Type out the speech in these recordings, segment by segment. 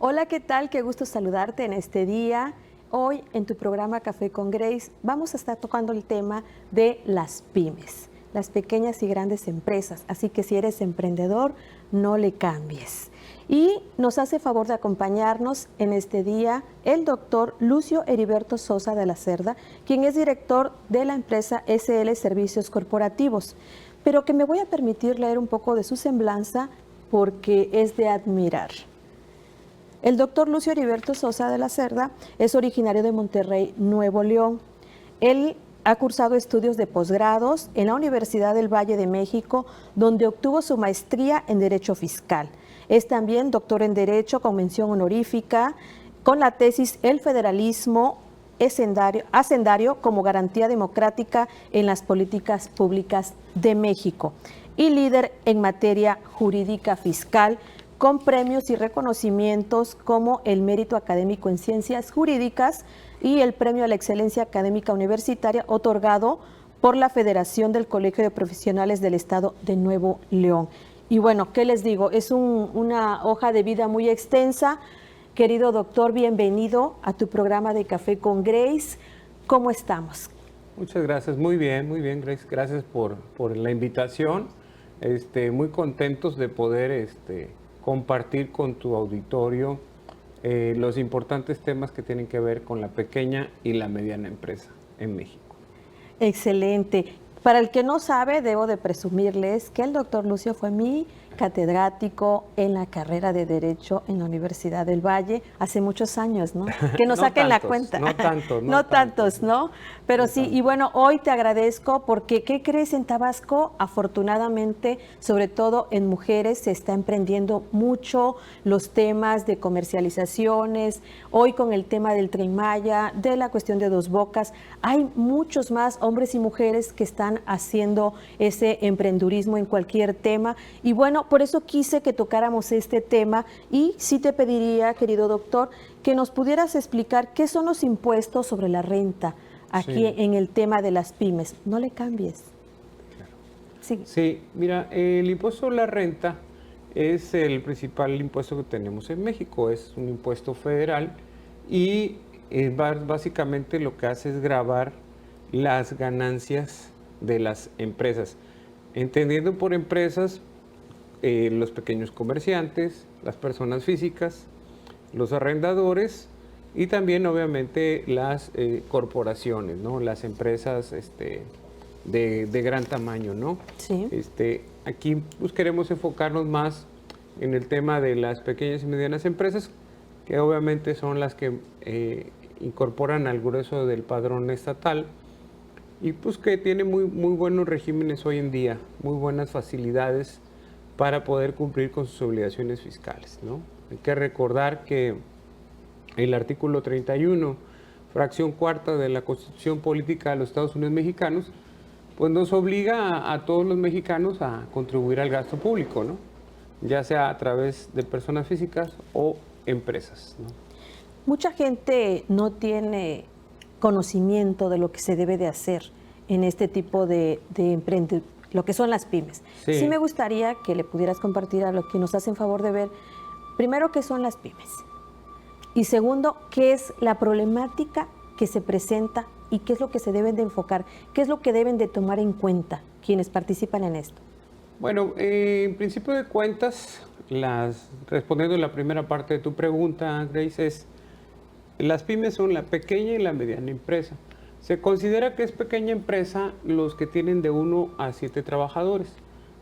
Hola, ¿qué tal? Qué gusto saludarte en este día. Hoy en tu programa Café con Grace vamos a estar tocando el tema de las pymes, las pequeñas y grandes empresas. Así que si eres emprendedor, no le cambies. Y nos hace favor de acompañarnos en este día el doctor Lucio Heriberto Sosa de la Cerda, quien es director de la empresa SL Servicios Corporativos, pero que me voy a permitir leer un poco de su semblanza porque es de admirar. El doctor Lucio Heriberto Sosa de la Cerda es originario de Monterrey, Nuevo León. Él ha cursado estudios de posgrados en la Universidad del Valle de México, donde obtuvo su maestría en Derecho Fiscal. Es también doctor en Derecho con mención honorífica, con la tesis El federalismo hacendario como garantía democrática en las políticas públicas de México y líder en materia jurídica fiscal, con premios y reconocimientos como el Mérito Académico en Ciencias Jurídicas y el Premio a la Excelencia Académica Universitaria otorgado por la Federación del Colegio de Profesionales del Estado de Nuevo León. Y bueno, ¿qué les digo? Es una hoja de vida muy extensa. Querido doctor, bienvenido a tu programa de Café con Grace. ¿Cómo estamos? Muchas gracias, muy bien, Grace. Gracias por la invitación. Muy contentos de poder compartir con tu auditorio los importantes temas que tienen que ver con la pequeña y la mediana empresa en México. Excelente. Para el que no sabe, debo de presumirles que el doctor Lucio fue mi catedrático en la carrera de Derecho en la Universidad del Valle hace muchos años, ¿no? Que nos saquen la cuenta. No tantos. No tantos, ¿no? Pero no sí, tantos. Y bueno, hoy te agradezco porque, ¿qué crees? En Tabasco, afortunadamente, sobre todo en mujeres, se está emprendiendo mucho los temas de comercializaciones. Hoy con el tema del Tren Maya, de la cuestión de Dos Bocas, hay muchos más hombres y mujeres que están haciendo ese emprendurismo en cualquier tema. Y bueno, por eso quise que tocáramos este tema y sí te pediría, querido doctor, que nos pudieras explicar qué son los impuestos sobre la renta aquí en el tema de las pymes. No le cambies. Claro. Sí, mira, el impuesto sobre la renta es el principal impuesto que tenemos en México. Es un impuesto federal y básicamente lo que hace es gravar las ganancias de las empresas. Entendiendo por empresas, los pequeños comerciantes, las personas físicas, los arrendadores y también obviamente las corporaciones, ¿no? Las empresas de gran tamaño, ¿no? Sí. Aquí pues, queremos enfocarnos más en el tema de las pequeñas y medianas empresas, que obviamente son las que incorporan al grueso del padrón estatal y pues que tienen muy buenos regímenes hoy en día, muy buenas facilidades para poder cumplir con sus obligaciones fiscales, ¿no? Hay que recordar que el artículo 31, fracción cuarta de la Constitución Política de los Estados Unidos Mexicanos, pues nos obliga a todos los mexicanos a contribuir al gasto público, ¿no? Ya sea a través de personas físicas o empresas, ¿no? Mucha gente no tiene conocimiento de lo que se debe de hacer en este tipo de emprendimiento, lo que son las pymes. Sí me gustaría que le pudieras compartir a los que nos hacen favor de ver, primero, qué son las pymes. Y segundo, qué es la problemática que se presenta y qué es lo que se deben de enfocar, qué es lo que deben de tomar en cuenta quienes participan en esto. Bueno, en principio de cuentas, respondiendo a la primera parte de tu pregunta, Grace, las pymes son la pequeña y la mediana empresa. Se considera que es pequeña empresa los que tienen de 1 a 7 trabajadores.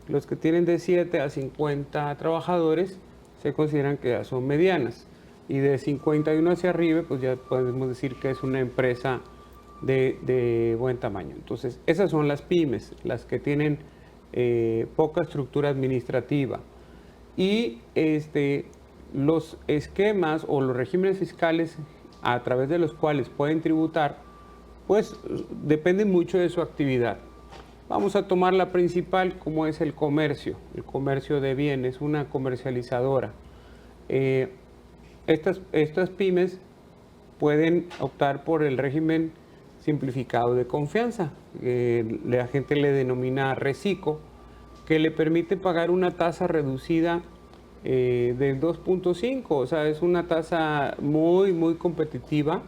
Los que tienen de 7 a 50 trabajadores se consideran que ya son medianas. Y de 51 hacia arriba, pues ya podemos decir que es una empresa de buen tamaño. Entonces, esas son las pymes, las que tienen poca estructura administrativa. Y los esquemas o los regímenes fiscales a través de los cuales pueden tributar, pues dependen mucho de su actividad. Vamos a tomar la principal, como es el comercio de bienes, una comercializadora. Estas pymes pueden optar por el régimen simplificado de confianza, la gente le denomina RECICO, que le permite pagar una tasa reducida del 2.5, o sea, es una tasa muy, muy competitiva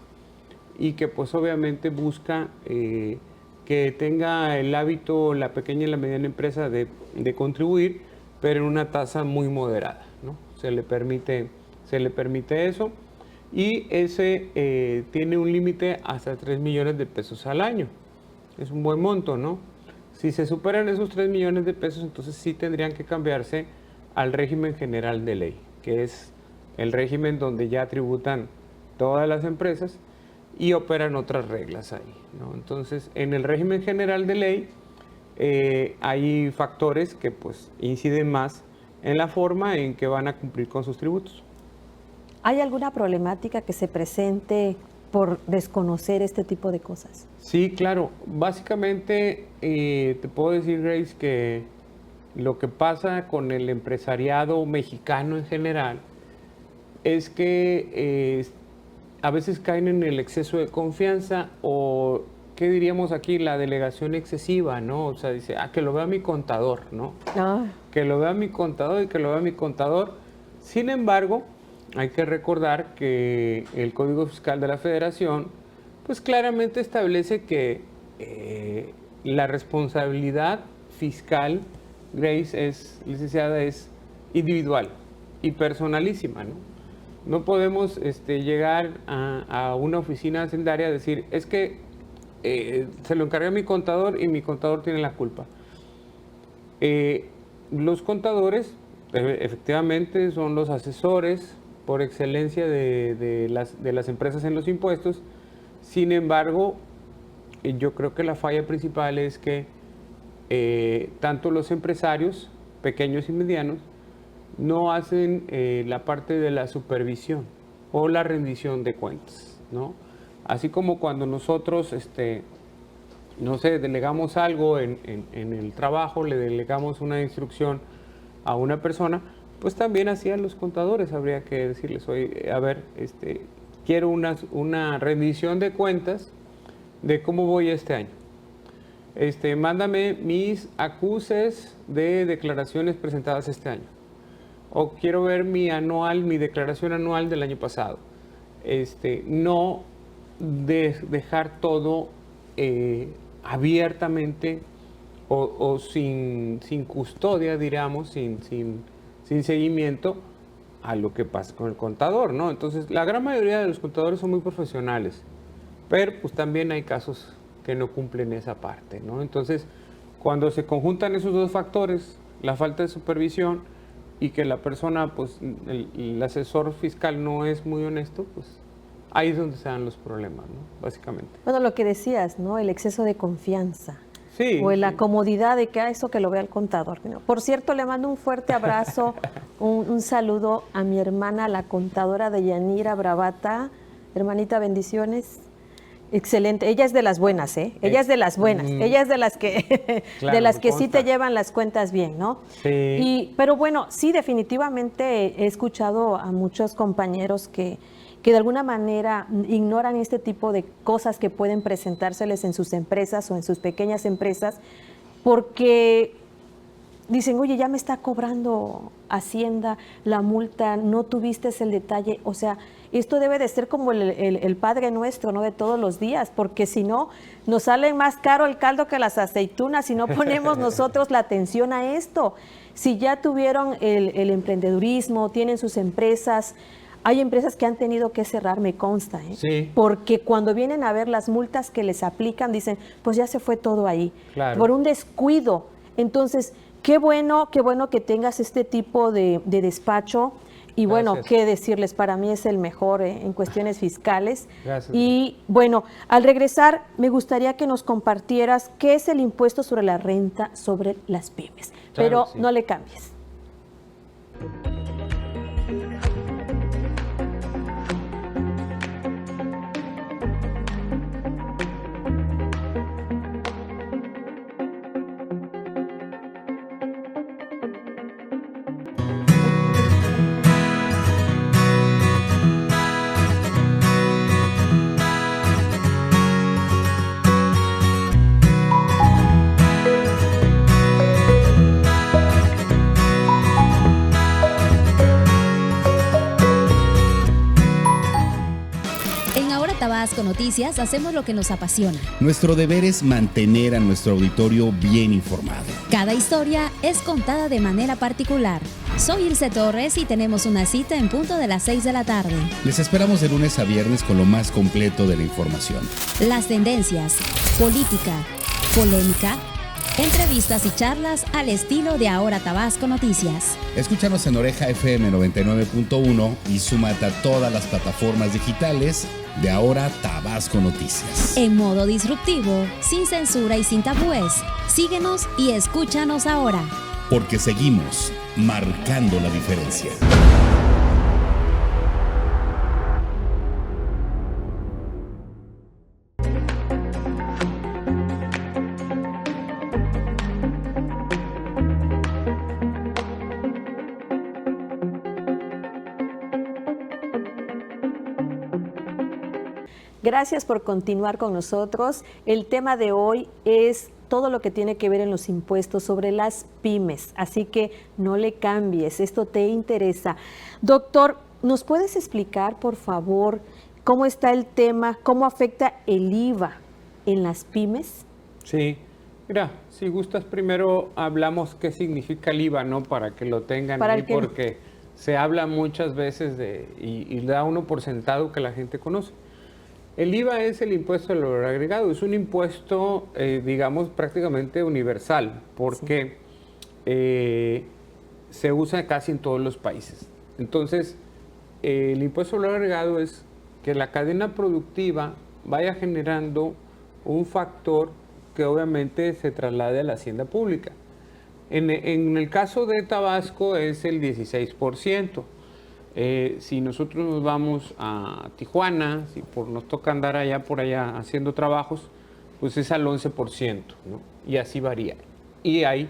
y que pues obviamente busca que tenga el hábito la pequeña y la mediana empresa de contribuir, pero en una tasa muy moderada, ¿no? Se le permite eso y ese tiene un límite hasta 3 millones de pesos al año. Es un buen monto, ¿no? Si se superan esos 3 millones de pesos, entonces sí tendrían que cambiarse al régimen general de ley, que es el régimen donde ya tributan todas las empresas y operan otras reglas ahí, ¿no? Entonces, en el régimen general de ley hay factores que pues inciden más en la forma en que van a cumplir con sus tributos. ¿Hay alguna problemática que se presente por desconocer este tipo de cosas? Sí, claro. Básicamente te puedo decir, Grace, que lo que pasa con el empresariado mexicano en general es que a veces caen en el exceso de confianza o, ¿qué diríamos aquí? La delegación excesiva, ¿no? O sea, dice, que lo vea mi contador, ¿no? Que lo vea mi contador y que lo vea mi contador. Sin embargo, hay que recordar que el Código Fiscal de la Federación, pues claramente establece que la responsabilidad fiscal, Grace, licenciada, es individual y personalísima, ¿no? No podemos llegar a una oficina hacendaria a decir, es que se lo encargué a mi contador y mi contador tiene la culpa. Los contadores, efectivamente, son los asesores por excelencia de las empresas en los impuestos. Sin embargo, yo creo que la falla principal es que tanto los empresarios, pequeños y medianos, no hacen la parte de la supervisión o la rendición de cuentas, ¿no? Así como cuando nosotros, no sé, delegamos algo en el trabajo, le delegamos una instrucción a una persona, pues también hacían los contadores, habría que decirles, oye, a ver, quiero una rendición de cuentas de cómo voy este año. Mándame mis acuses de declaraciones presentadas este año. O quiero ver mi declaración anual del año pasado. No dejar todo abiertamente o sin custodia, diríamos, sin seguimiento a lo que pasa con el contador, ¿no? Entonces, la gran mayoría de los contadores son muy profesionales, pero pues también hay casos que no cumplen esa parte, ¿no? Entonces, cuando se conjuntan esos dos factores, la falta de supervisión y que la persona, pues, el asesor fiscal no es muy honesto, pues, ahí es donde se dan los problemas, ¿no? Básicamente. Bueno, lo que decías, ¿no? El exceso de confianza. Sí. O la comodidad de que eso que lo vea el contador. Por cierto, le mando un fuerte abrazo, un saludo a mi hermana, la contadora de Yanira Bravata. Hermanita, bendiciones. Excelente. Ella es de las buenas, ¿eh? Ella es de las buenas. Ella es de las que, claro, de las que sí te llevan las cuentas bien, ¿no? Sí. Pero bueno, sí, definitivamente he escuchado a muchos compañeros que de alguna manera ignoran este tipo de cosas que pueden presentárseles en sus empresas o en sus pequeñas empresas, porque dicen, oye, ya me está cobrando Hacienda la multa, no tuviste el detalle. O sea, esto debe de ser como el Padre Nuestro, ¿no? De todos los días, porque si no, nos sale más caro el caldo que las aceitunas si no ponemos nosotros la atención a esto. Si ya tuvieron el emprendedurismo, tienen sus empresas. Hay empresas que han tenido que cerrar, me consta, ¿eh? Sí. Porque cuando vienen a ver las multas que les aplican, dicen, pues ya se fue todo ahí, claro, por un descuido. Entonces, qué bueno que tengas este tipo de despacho. Y bueno, gracias, qué decirles, para mí es el mejor en cuestiones fiscales. Gracias. Y bueno, al regresar, me gustaría que nos compartieras qué es el impuesto sobre la renta sobre las pymes. Claro, pero sí, no le cambies. Tabasco Noticias hacemos lo que nos apasiona. Nuestro deber es mantener a nuestro auditorio bien informado. Cada historia es contada de manera particular. Soy Ilse Torres y tenemos una cita en punto de las 6 de la tarde. Les esperamos de lunes a viernes con lo más completo de la información. Las tendencias, política, polémica, entrevistas y charlas al estilo de Ahora Tabasco Noticias. Escúchanos en Oreja FM 99.1 y súmate a todas las plataformas digitales de Ahora Tabasco Noticias. En modo disruptivo, sin censura y sin tabúes. Síguenos y escúchanos ahora. Porque seguimos marcando la diferencia. Gracias por continuar con nosotros. El tema de hoy es todo lo que tiene que ver en los impuestos sobre las pymes, así que no le cambies, esto te interesa. Doctor, ¿nos puedes explicar, por favor, cómo está el tema, cómo afecta el IVA en las pymes? Sí, mira, si gustas primero hablamos qué significa el IVA, ¿no? Para que lo tengan ahí, porque se habla muchas veces y da uno por sentado que la gente conoce. El IVA es el impuesto al valor agregado, es un impuesto, digamos, prácticamente universal, porque se usa casi en todos los países. Entonces, el impuesto al valor agregado es que la cadena productiva vaya generando un factor que obviamente se traslade a la hacienda pública. En el caso de Tabasco es el 16%. Si nosotros nos vamos a Tijuana, si nos toca andar allá por allá haciendo trabajos, pues es al 11%, ¿no? Y así varía. Y hay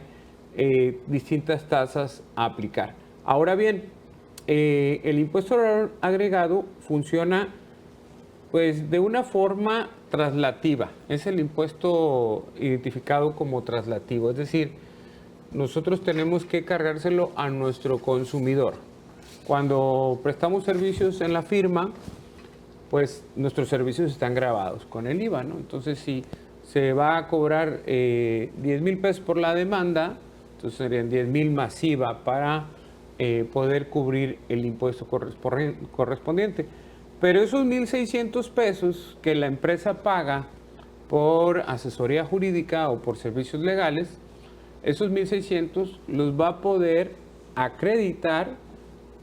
distintas tasas a aplicar. Ahora bien, el impuesto al valor agregado funciona pues de una forma traslativa. Es el impuesto identificado como traslativo, es decir, nosotros tenemos que cargárselo a nuestro consumidor. Cuando prestamos servicios en la firma, pues nuestros servicios están grabados con el IVA, ¿no? Entonces, si se va a cobrar 10,000 pesos por la demanda, entonces serían 10,000 más IVA para poder cubrir el impuesto correspondiente. Pero esos 1,600 pesos que la empresa paga por asesoría jurídica o por servicios legales, esos 1,600 los va a poder acreditar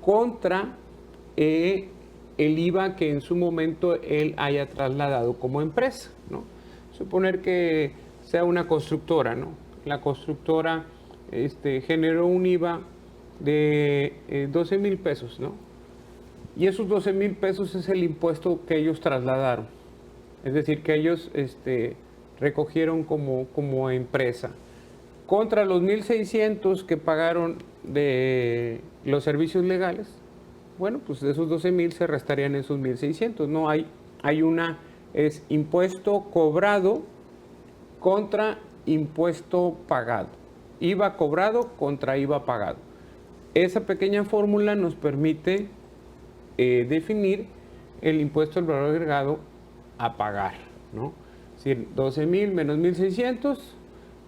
contra el IVA que en su momento él haya trasladado como empresa, ¿no? Suponer que sea una constructora, ¿no? La constructora generó un IVA de 12,000 pesos, ¿no? Y esos 12,000 pesos es el impuesto que ellos trasladaron. Es decir, que ellos recogieron como empresa. Contra los 1,600 que pagaron de los servicios legales, bueno, pues de esos 12,000 se restarían esos 1,600. No hay es impuesto cobrado contra impuesto pagado. IVA cobrado contra IVA pagado. Esa pequeña fórmula nos permite definir el impuesto al valor agregado a pagar, ¿no? Es decir, 12,000 menos 1,600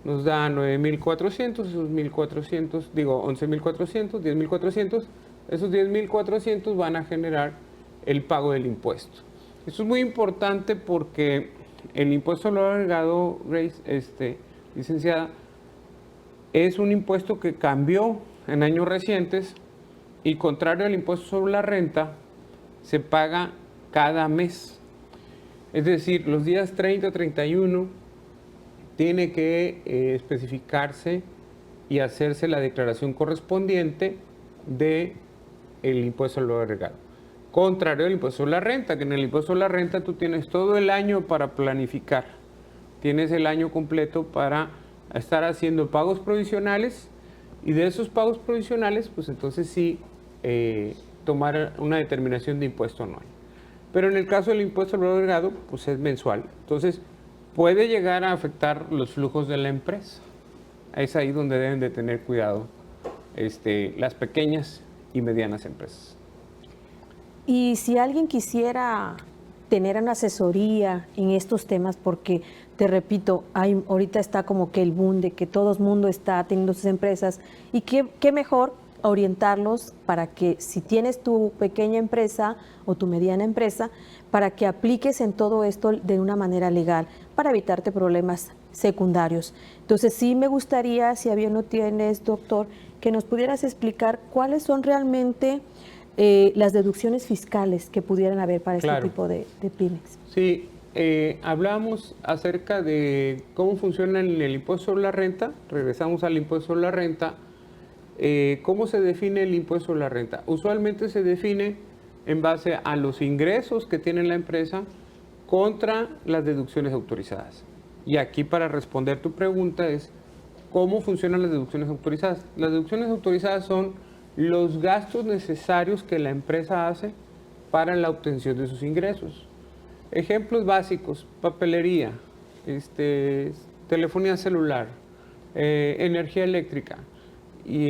nos da 9,400, esos 1,400, digo 11,400, 10,400, esos 10,400 van a generar el pago del impuesto. Esto es muy importante porque el impuesto al valor agregado, Grace, licenciada, es un impuesto que cambió en años recientes y contrario al impuesto sobre la renta, se paga cada mes. Es decir, los días 30 o 31 tiene que especificarse y hacerse la declaración correspondiente del impuesto al valor agregado. Contrario al impuesto sobre la renta, que en el impuesto sobre la renta tú tienes todo el año para planificar. Tienes el año completo para estar haciendo pagos provisionales y de esos pagos provisionales, pues entonces sí tomar una determinación de impuesto anual. Pero en el caso del impuesto al valor agregado, pues es mensual. Entonces, puede llegar a afectar los flujos de la empresa. Es ahí donde deben de tener cuidado las pequeñas y medianas empresas. Y si alguien quisiera tener una asesoría en estos temas? Porque, te repito, ahorita está como que el boom de que todo el mundo está teniendo sus empresas, y qué mejor orientarlos para que si tienes tu pequeña empresa o tu mediana empresa, para que apliques en todo esto de una manera legal, para evitarte problemas secundarios. Entonces sí me gustaría, si a bien lo tienes, doctor, que nos pudieras explicar cuáles son realmente las deducciones fiscales que pudieran haber para este tipo de pymes. Sí, hablamos acerca de cómo funciona el impuesto sobre la renta. Regresamos al impuesto sobre la renta. ¿Cómo se define el impuesto sobre la renta? Usualmente se define en base a los ingresos que tiene la empresa contra las deducciones autorizadas. Y aquí, para responder tu pregunta, es ¿cómo funcionan las deducciones autorizadas? Las deducciones autorizadas son los gastos necesarios que la empresa hace para la obtención de sus ingresos. Ejemplos básicos: papelería, telefonía celular, energía eléctrica y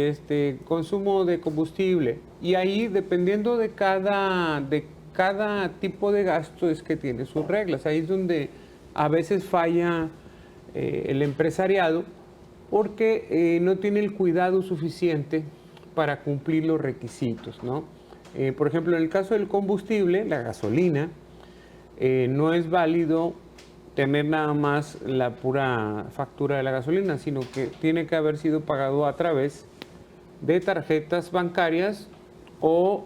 consumo de combustible. Y ahí, dependiendo de cada tipo de gasto, es que tiene sus reglas. Ahí es donde a veces falla el empresariado, porque no tiene el cuidado suficiente para cumplir los requisitos, ¿no? Por ejemplo, en el caso del combustible, la gasolina, no es válido tener nada más la pura factura de la gasolina, sino que tiene que haber sido pagado a través de tarjetas bancarias o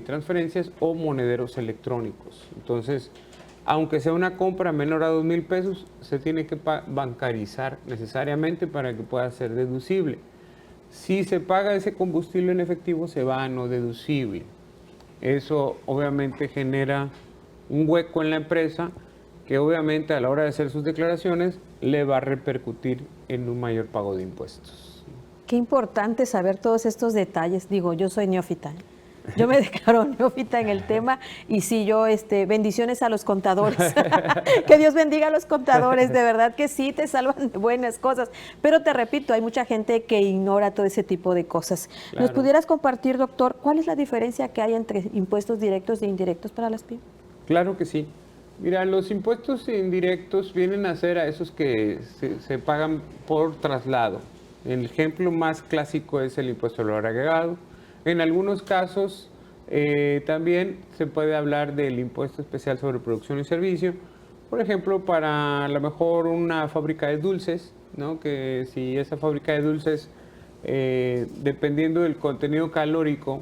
transferencias o monederos electrónicos. Entonces, aunque sea una compra menor a 2,000 pesos, se tiene que bancarizar necesariamente para que pueda ser deducible. Si se paga ese combustible en efectivo, se va a no deducible. Eso obviamente genera un hueco en la empresa, que obviamente a la hora de hacer sus declaraciones le va a repercutir en un mayor pago de impuestos. Qué importante saber todos estos detalles. Digo, yo soy neófita. Yo me declaro neófita en el tema, y sí, yo, bendiciones a los contadores. Que Dios bendiga a los contadores, de verdad que sí, te salvan de buenas cosas. Pero te repito, hay mucha gente que ignora todo ese tipo de cosas. Claro. ¿Nos pudieras compartir, doctor, cuál es la diferencia que hay entre impuestos directos e indirectos para las pymes? Claro que sí. Mira, los impuestos indirectos vienen a ser a esos que se pagan por traslado. El ejemplo más clásico es el impuesto al valor agregado. En algunos casos también se puede hablar del impuesto especial sobre producción y servicio. Por ejemplo, para a lo mejor una fábrica de dulces, ¿no? Que si esa fábrica de dulces, dependiendo del contenido calórico,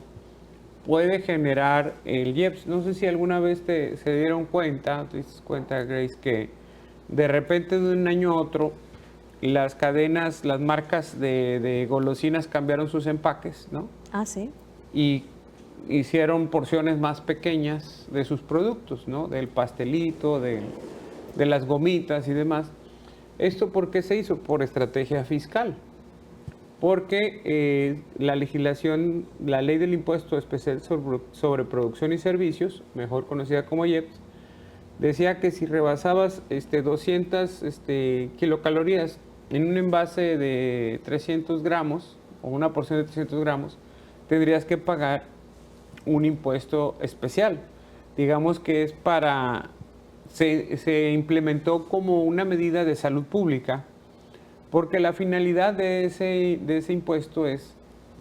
puede generar el IEPS. No sé si alguna vez se dieron cuenta, te diste cuenta, Grace, que de repente de un año a otro las cadenas, las marcas de golosinas cambiaron sus empaques, ¿no? Ah, sí. Y hicieron porciones más pequeñas de sus productos, ¿no? Del pastelito, de las gomitas y demás. ¿Esto por qué se hizo? Por estrategia fiscal. Porque la legislación, la ley del impuesto especial sobre producción y servicios, mejor conocida como IEPS, decía que si rebasabas 200 kilocalorías en un envase de 300 gramos o una porción de 300 gramos, tendrías que pagar un impuesto especial. Digamos que es se implementó como una medida de salud pública, porque la finalidad de ese impuesto es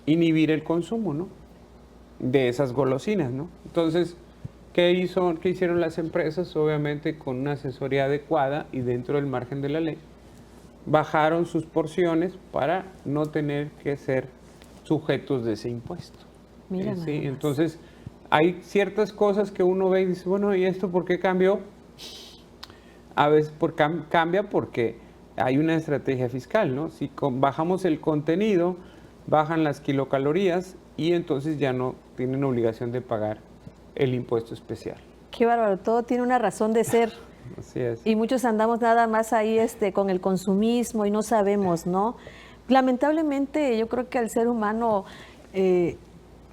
inhibir el consumo, ¿no? De esas golosinas, ¿no? Entonces, ¿qué hicieron las empresas? Obviamente, con una asesoría adecuada y dentro del margen de la ley, bajaron sus porciones para no tener que ser sujetos de ese impuesto. Mira, ¿sí? Entonces, hay ciertas cosas que uno ve y dice, bueno, ¿y esto por qué cambió? A veces cambia porque hay una estrategia fiscal, ¿no? Si bajamos el contenido, bajan las kilocalorías y entonces ya no tienen obligación de pagar el impuesto especial. Qué bárbaro, todo tiene una razón de ser. Así es. Y muchos andamos nada más ahí con el consumismo y no sabemos, ¿no? Lamentablemente, yo creo que al ser humano,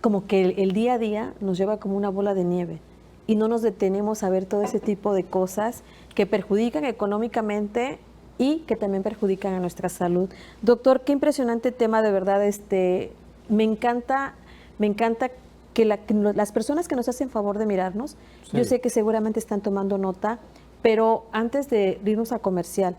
como que el día a día nos lleva como una bola de nieve y no nos detenemos a ver todo ese tipo de cosas que perjudican económicamente y que también perjudican a nuestra salud. Doctor, qué impresionante tema, de verdad. Me encanta que las personas que nos hacen favor de mirarnos, Sí. yo sé que seguramente están tomando nota, pero antes de irnos a comercial,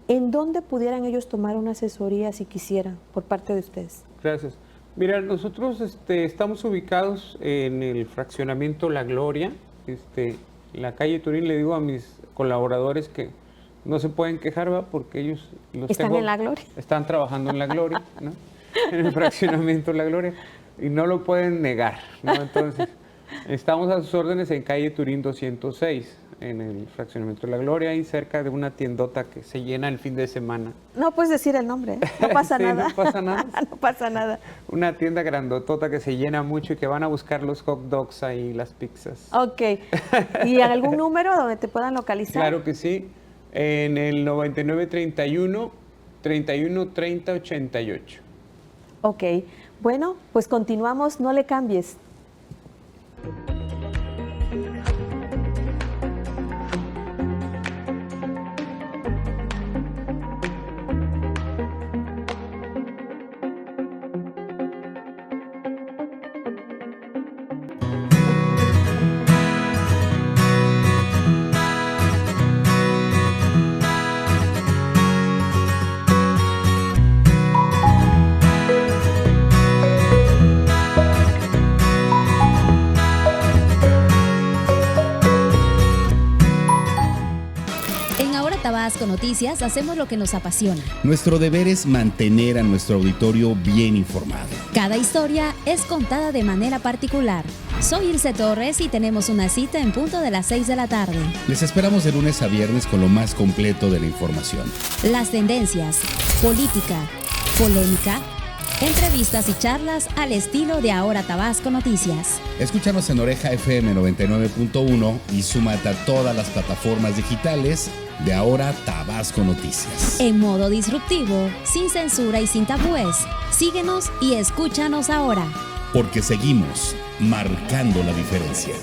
¿en dónde pudieran ellos tomar una asesoría si quisieran por parte de ustedes? Gracias. Mira, nosotros estamos ubicados en el fraccionamiento La Gloria, la calle Turín. Le digo a mis colaboradores que no se pueden quejar, ¿va? Porque ellos ¿Están en La Gloria? Están trabajando en La Gloria, ¿no? En el fraccionamiento La Gloria, y no lo pueden negar, ¿no? Entonces, estamos a sus órdenes en calle Turín 206, en el fraccionamiento La Gloria, y cerca de una tiendota que se llena el fin de semana. No puedes decir el nombre, ¿eh? No pasa Sí, nada. no pasa nada. No pasa nada. Una tienda grandotota que se llena mucho y que van a buscar los hot dogs ahí, las pizzas. Ok. ¿Y algún número donde te puedan localizar? Claro que sí, en el 9931 31 30 88. Ok. Bueno, pues continuamos, no le cambies. En Ahora Tabasco Noticias hacemos lo que nos apasiona. Nuestro deber es mantener a nuestro auditorio bien informado. Cada historia es contada de manera particular. Soy Ilse Torres y tenemos una cita en punto de las 6 de la tarde. Les esperamos de lunes a viernes con lo más completo de la información. Las tendencias, política, polémica, entrevistas y charlas al estilo de Ahora Tabasco Noticias. Escúchanos en Oreja FM 99.1 y súmate a todas las plataformas digitales de Ahora Tabasco Noticias. En modo disruptivo, sin censura y sin tabúes. Síguenos y escúchanos ahora. Porque seguimos marcando la diferencia.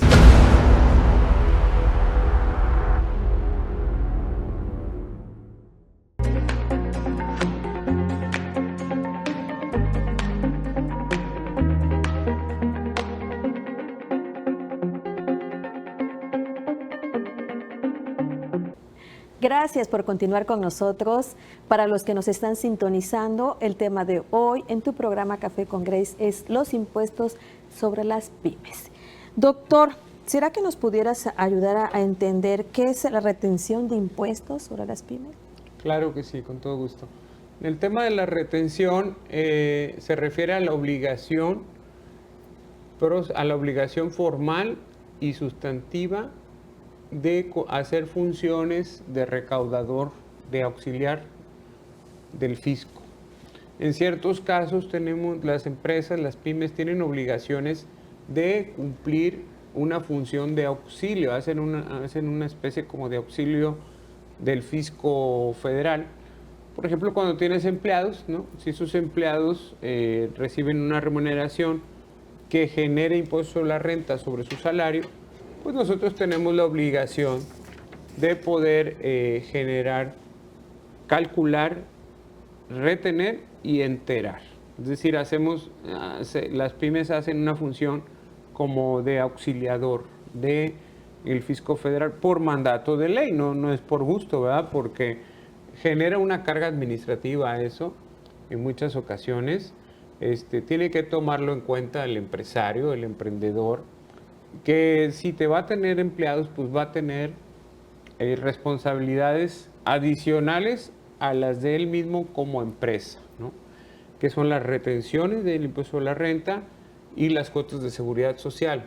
Gracias por continuar con nosotros. Para los que nos están sintonizando, el tema de hoy en tu programa Café con Grace es los impuestos sobre las pymes. Doctor, ¿será que nos pudieras ayudar a entender qué es la retención de impuestos sobre las pymes? Claro que sí, con todo gusto. El tema de la retención se refiere a la obligación formal y sustantiva de hacer funciones de recaudador, de auxiliar del fisco. En ciertos casos tenemos las empresas, las pymes tienen obligaciones de cumplir una función de auxilio, hacen una especie como de auxilio del fisco federal. Por ejemplo, cuando tienes empleados, ¿no? Si sus empleados reciben una remuneración que genere impuesto sobre la renta sobre su salario, pues nosotros tenemos la obligación de poder calcular, retener y enterar. Es decir, las pymes hacen una función como de auxiliador del fisco federal por mandato de ley, no es por gusto, ¿verdad? Porque genera una carga administrativa eso en muchas ocasiones. Tiene que tomarlo en cuenta el empresario, el emprendedor, que si te va a tener empleados, pues va a tener responsabilidades adicionales a las de él mismo como empresa, ¿no? Que son las retenciones del impuesto sobre la renta y las cuotas de seguridad social,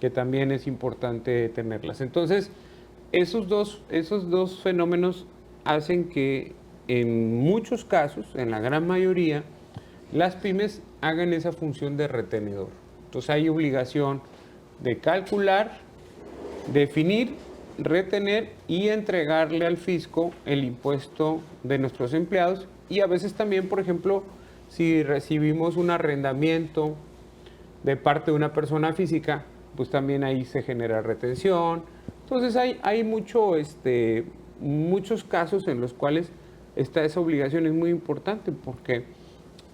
que también es importante tenerlas. Entonces, esos dos fenómenos hacen que en muchos casos, en la gran mayoría, las pymes hagan esa función de retenedor. Entonces hay obligación de calcular, definir, retener y entregarle al fisco el impuesto de nuestros empleados, y a veces también, por ejemplo, si recibimos un arrendamiento de parte de una persona física, pues también ahí se genera retención. Entonces hay muchos casos en los cuales esa obligación es muy importante porque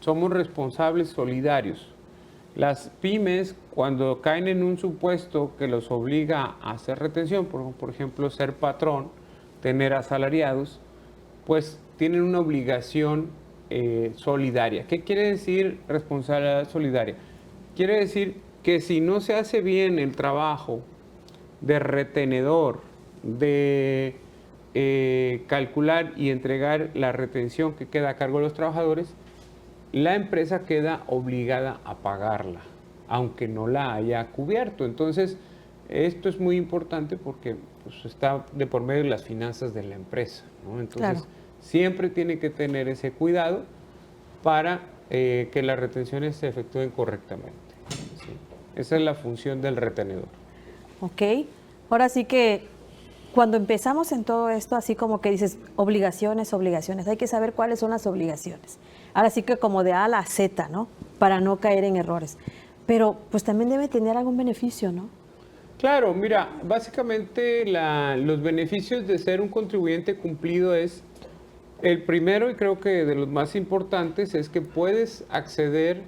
somos responsables solidarios. Las pymes, cuando caen en un supuesto que los obliga a hacer retención, por ejemplo, ser patrón, tener asalariados, pues tienen una obligación solidaria. ¿Qué quiere decir responsabilidad solidaria? Quiere decir que si no se hace bien el trabajo de retenedor, de calcular y entregar la retención que queda a cargo de los trabajadores, la empresa queda obligada a pagarla, aunque no la haya cubierto. Entonces, esto es muy importante porque pues, está de por medio de las finanzas de la empresa, ¿no? Entonces, Claro. siempre tiene que tener ese cuidado para que las retenciones se efectúen correctamente. ¿Sí? Esa es la función del retenedor. Ok. Ahora sí que cuando empezamos en todo esto, así como que dices obligaciones, obligaciones, hay que saber cuáles son las obligaciones. Ahora sí que como de A a la Z, ¿no? Para no caer en errores. Pero pues también debe tener algún beneficio, ¿no? Claro, mira, básicamente los beneficios de ser un contribuyente cumplido es el primero, y creo que de los más importantes, es que puedes acceder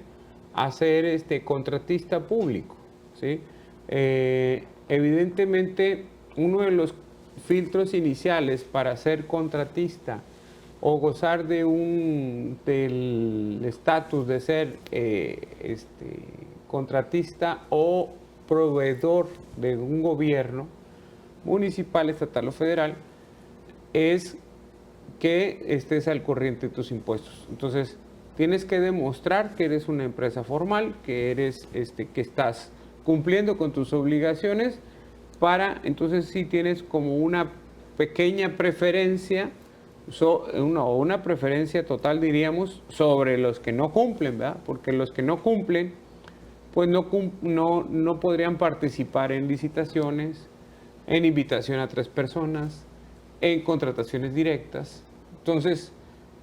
a ser contratista público, ¿sí? Evidentemente, uno de los filtros iniciales para ser contratista o gozar del estatus de ser contratista o proveedor de un gobierno municipal, estatal o federal, es que estés al corriente de tus impuestos. Entonces, tienes que demostrar que eres una empresa formal, que eres que estás cumpliendo con tus obligaciones entonces sí tienes como una pequeña preferencia, una preferencia total, diríamos, sobre los que no cumplen, ¿verdad? Porque los que no cumplen, pues no podrían participar en licitaciones, en invitación a 3 personas, en contrataciones directas. Entonces,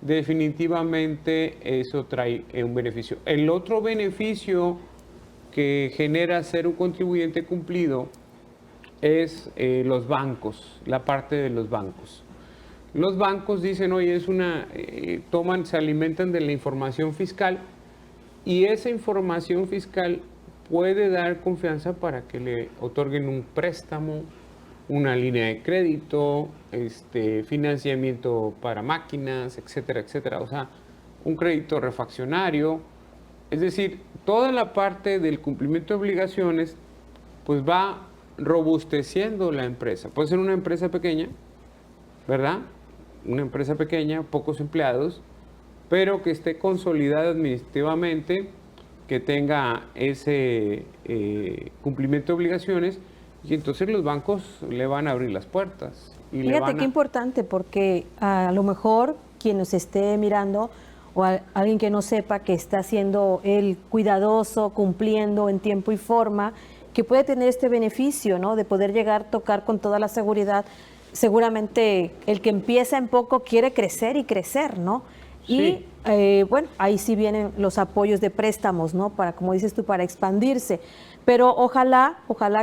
definitivamente eso trae un beneficio. El otro beneficio que genera ser un contribuyente cumplido es los bancos, la parte de los bancos. Los bancos dicen, oye, se alimentan de la información fiscal y esa información fiscal puede dar confianza para que le otorguen un préstamo, una línea de crédito, financiamiento para máquinas, etcétera, etcétera. O sea, un crédito refaccionario. Es decir, toda la parte del cumplimiento de obligaciones, pues va robusteciendo la empresa. Puede ser una empresa pequeña, ¿verdad? Una empresa pequeña, pocos empleados, pero que esté consolidada administrativamente, que tenga ese cumplimiento de obligaciones, y entonces los bancos le van a abrir las puertas. Y Fíjate qué importante, porque a lo mejor quien nos esté mirando o alguien que no sepa que está siendo el cuidadoso, cumpliendo en tiempo y forma, que puede tener este beneficio, ¿no? De poder llegar a tocar con toda la seguridad. Seguramente el que empieza en poco quiere crecer y crecer, ¿no? Sí. Y bueno, ahí sí vienen los apoyos de préstamos, ¿no? Para, como dices tú, para expandirse. Pero ojalá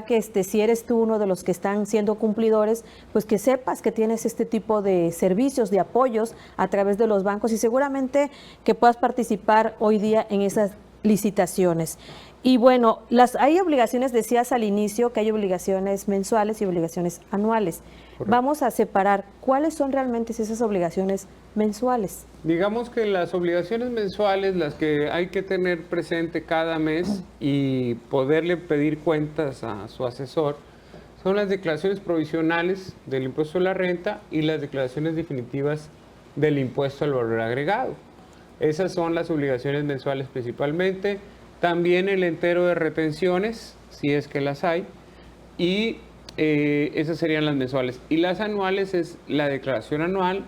que si eres tú uno de los que están siendo cumplidores, pues que sepas que tienes este tipo de servicios, de apoyos a través de los bancos y seguramente que puedas participar hoy día en esas licitaciones. Y bueno, hay obligaciones, decías al inicio que hay obligaciones mensuales y obligaciones anuales. Correcto. Vamos a separar cuáles son realmente esas obligaciones mensuales. Digamos que las obligaciones mensuales, las que hay que tener presente cada mes y poderle pedir cuentas a su asesor, son las declaraciones provisionales del impuesto a la renta y las declaraciones definitivas del impuesto al valor agregado. Esas son las obligaciones mensuales principalmente. También el entero de retenciones, si es que las hay, y esas serían las mensuales. Y las anuales es la declaración anual,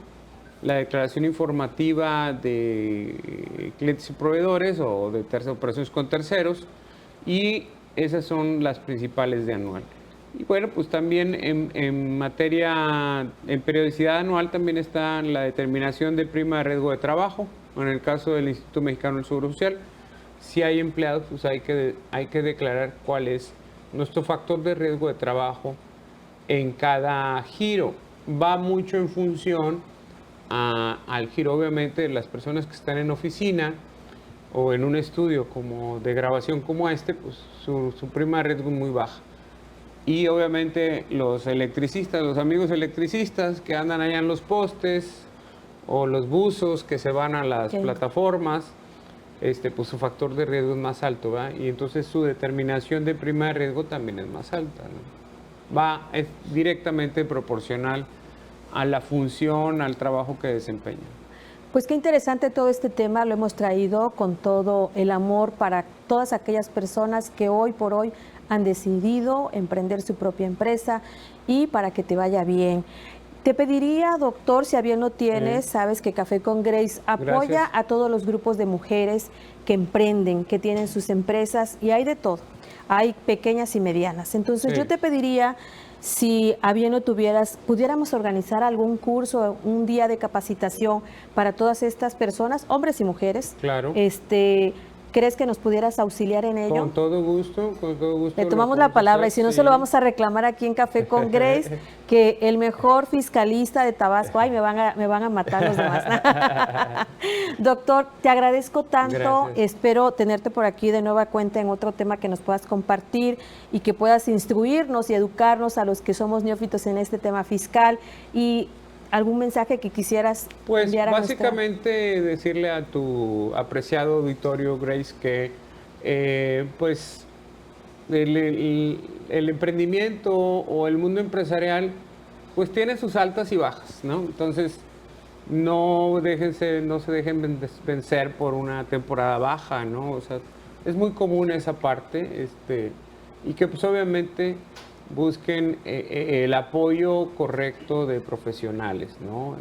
la declaración informativa de clientes y proveedores o de operaciones con terceros, y esas son las principales de anual. Y bueno, pues también en periodicidad anual también está la determinación de prima de riesgo de trabajo, en el caso del Instituto Mexicano del Seguro Social. Si hay empleados, pues hay que declarar cuál es nuestro factor de riesgo de trabajo en cada giro. Va mucho en función al giro, obviamente, de las personas que están en oficina o en un estudio como de grabación como este, pues su prima de riesgo es muy baja. Y obviamente los electricistas, los amigos electricistas que andan allá en los postes o los buzos que se van a las plataformas, pues su factor de riesgo es más alto, ¿verdad? Y entonces su determinación de prima de riesgo también es más alta, ¿no? Es directamente proporcional a la función, al trabajo que desempeña. Pues qué interesante todo este tema, lo hemos traído con todo el amor para todas aquellas personas que hoy por hoy han decidido emprender su propia empresa y para que te vaya bien. Te pediría, doctor, si a bien lo tienes, sabes que Café con Grace apoya a todos los grupos de mujeres que emprenden, que tienen sus empresas y hay de todo, hay pequeñas y medianas. Entonces yo te pediría, si a bien lo tuvieras, pudiéramos organizar algún curso, un día de capacitación para todas estas personas, hombres y mujeres. Claro. ¿Crees que nos pudieras auxiliar en ello? Con todo gusto, con todo gusto. Le tomamos la palabra y si no se lo vamos a reclamar aquí en Café con Grace, que el mejor fiscalista de Tabasco, ay, me van a matar los demás. Doctor, te agradezco tanto, espero tenerte por aquí de nueva cuenta en otro tema que nos puedas compartir y que puedas instruirnos y educarnos a los que somos neófitos en este tema fiscal. Y ¿algún mensaje que quisieras enviar a básicamente decirle a tu apreciado auditorio, Grace, que pues el emprendimiento o el mundo empresarial pues tiene sus altas y bajas, ¿no? Entonces no se dejen vencer por una temporada baja, ¿no? O sea, es muy común esa parte, y que pues obviamente busquen el apoyo correcto de profesionales, ¿no?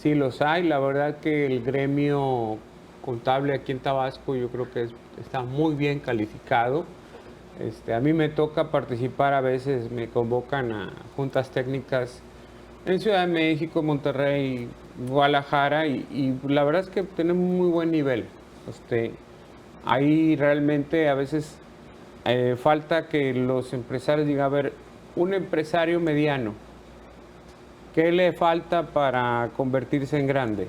Sí los hay, la verdad que el gremio contable aquí en Tabasco yo creo que está muy bien calificado. A mí me toca participar, a veces me convocan a juntas técnicas en Ciudad de México, Monterrey, Guadalajara y la verdad es que tenemos muy buen nivel. Ahí realmente a veces falta que los empresarios digan, a ver, un empresario mediano, ¿qué le falta para convertirse en grande?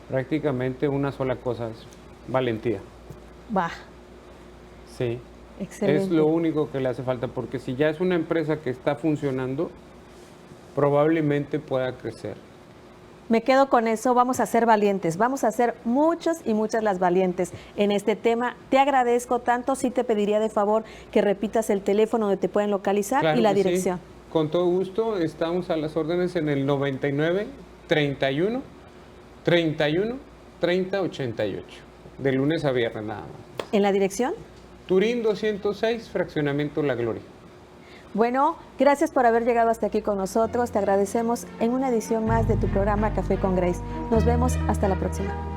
Prácticamente una sola cosa, es valentía. Sí. Excelente. Es lo único que le hace falta, porque si ya es una empresa que está funcionando, probablemente pueda crecer. Me quedo con eso, vamos a ser valientes, vamos a ser muchos y muchas las valientes en este tema. Te agradezco tanto, sí te pediría de favor que repitas el teléfono donde te pueden localizar, claro, y la dirección. Sí. Con todo gusto, estamos a las órdenes en el 99 31 31 30 88, de lunes a viernes nada más. ¿En la dirección? Turín 206, Fraccionamiento La Gloria. Bueno, gracias por haber llegado hasta aquí con nosotros. Te agradecemos en una edición más de tu programa Café con Grace. Nos vemos hasta la próxima.